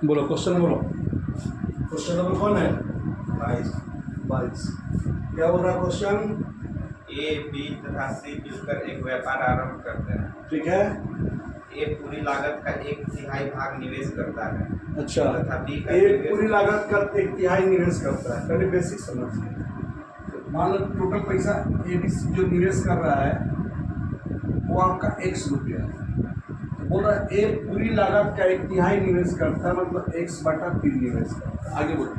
बोलो क्वेश्चन बोलो। Question number कौन है? 22। क्या बोल रहा है क्वेश्चन? ए, बी तथा सी मिलकर एक व्यापार आरंभ करते हैं। ठीक है। ए पूरी लागत का 1/3 भाग निवेश करता है। अच्छा, तथा बी का ए पूरी लागत का 1/3 निवेश करता है। पहले बेसिक समझिए। मान लो टोटल पैसा ए बी सी जो निवेश कर रहा है वो आपका x रुपया है। तो बोल रहा है ए पूरी लागत का 1/3 निवेश करता है, मतलब x/3 निवेश करता है। आगे बोलिए।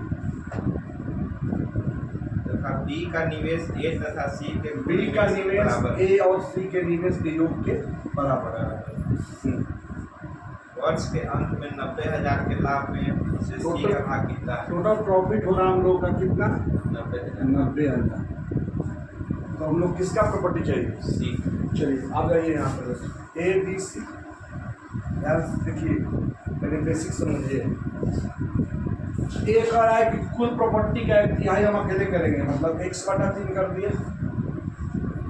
तथा बी का निवेश ए तथा सी के बी का निवेश ए और सी के निवेश के योग के बराबर है। वर्ष के अंत में 90,000 के लाभ में से सी का भाग कितना है? टोटल प्रॉफिट हो रहा है हम लोग का कितना? 90,000। 90,000। तो हम लोग किसका प्रॉपर्टी चाहिए? सी। चलिए आप जाइए यहाँ पर ए बी सी। यार देखिए पहले बेसिक समझिए। ए कह रहा है कि कुल प्रॉपर्टी का 1/3 हम अकेले करेंगे, मतलब x/3 कर दिए।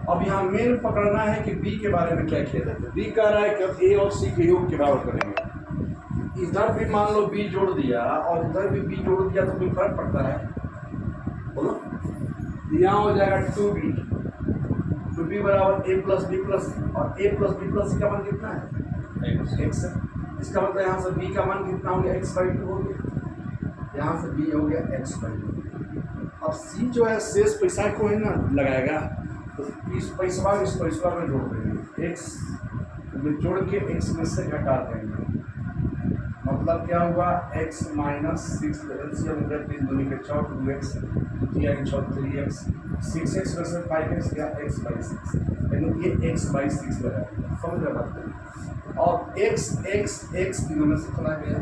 अब यहाँ मेन पकड़ना है कि बी के बारे में क्या किया जाता है। बी कह रहा है कि ए और सी के योग के बराबर करेंगे। इधर भी मान लो बी जोड़ दिया और इधर भी बी जोड़ दिया तो कोई फर्क पड़ता है? बोलो। यहाँ हो जाएगा 2b, 2b बराबर a प्लस बी प्लस, और a प्लस बी प्लस का मान कितना है? x। इसका मतलब यहाँ से b का मान कितना हो गया? x/2 हो गया। यहाँ से b हो गया x/2। अब c जो है शेष पैसा को है ना लगाएगा, तो इस पैसा में जोड़ देंगे। x में जोड़ के x में से घटा देंगे, मतलब क्या हुआ? x - 6 एलसीएम 3 दूनी के 4 2x 3x 6x में से 5x गया x/6, यानी ये x/6 लगाया। समझ रहे बात को? और x तीनों में से चला गया।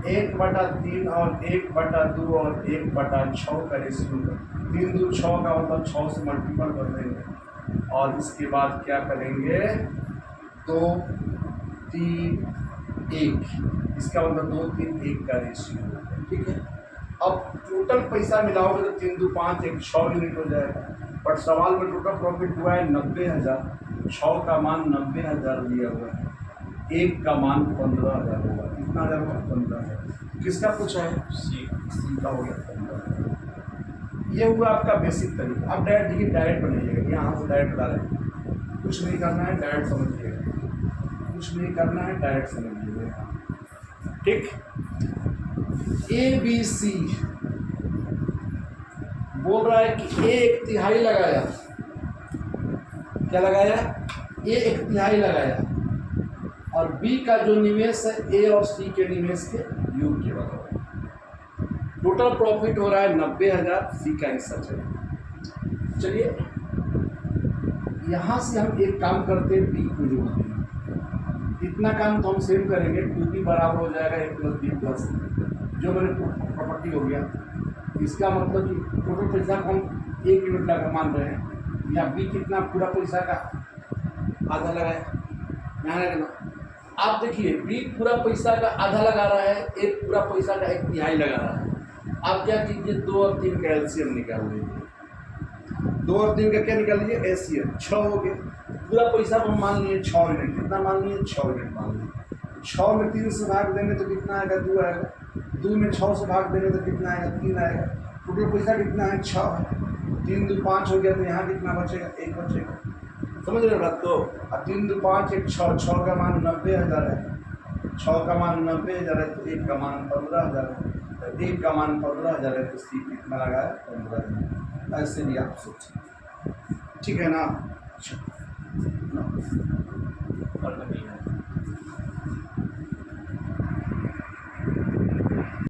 1/3 और 1/2 और 1/6 का रेशियो 3 2 6 का मतलब 6 से मल्टीपल कर देंगे। और इसके बाद क्या करेंगे? 2 3 1, इसका मतलब 2 3 1 का रेशियो। ठीक है। अब टोटल पैसा मिलाओगे तो 3 2 5 1 6 यूनिट हो जाएगा। बट सवाल में टोटल प्रॉफिट हुआ है 90,000। 6 का मान 90,000 दिया हुआ है, 1 का मान 15,000 होगा। कितना हज़ार होगा? 15,000। किसका पूछा है? सी का हो गया 15,000। ये हुआ आपका बेसिक तरीका। अब डायरेक्ट देखिए, डायरेक्ट बनाइएगा। यहाँ से डायरेक्ट बता रहे, कुछ नहीं करना है, डायरेक्ट समझिएगा। कुछ नहीं करना है, डायरेक्ट समझिएगा। ठीक। ए बी सी बोल रहा है कि ए 1/3 लगाया। क्या लगाया? ए 1/3 लगाया, और बी का जो निवेश है ए और सी के निवेश के योग के बराबर। टोटल प्रॉफिट हो रहा है 90,000। सी का हिस्सा चाहिए। चलिए यहाँ से हम एक काम करते हैं, बी को जोड़ देंगे। इतना काम तो हम सेम करेंगे। 2b बराबर हो जाएगा a प्लस बी प्लस, जो मेरे प्रॉपर्टी हो गया। इसका मतलब कि टोटल पैसा को हम 1 यूनिट लगा मान रहे हैं। या बी कितना पूरा पैसा का आधा लगाए, यहाँ लगना। आप देखिए बी पूरा पैसा का आधा लगा रहा है, एक पूरा पैसा का 1/3 लगा रहा है। आप क्या कीजिए? 2 और 3 का एलसीएम निकाल लीजिए। 2 और 3 का क्या निकाल लीजिए? एलसीएम। 6 हो गया। पूरा पैसा को मान लिए 6 यूनिट। कितना मान लिए? 6 यूनिट मान लिए। 6 में 3 से भाग देंगे तो कितना आएगा? 2 आएगा। 2 में 6 से भाग देंगे तो कितना आएगा? 3 आएगा। टोटल पैसा कितना है? 6 है। 3 2 5 हो गया, तो यहाँ कितना बचेगा? 1 बचेगा। समझ रहे हो बात को? और 3 2 5 1 6, 6 का मान 90,000 है। 6 का मान 90,000 है, तो 1 का मान 15,000 है। 1 का मान 15,000 है, तो सी कितना लगाया? 15,000। ऐसे भी आप सोचें। ठीक है ना?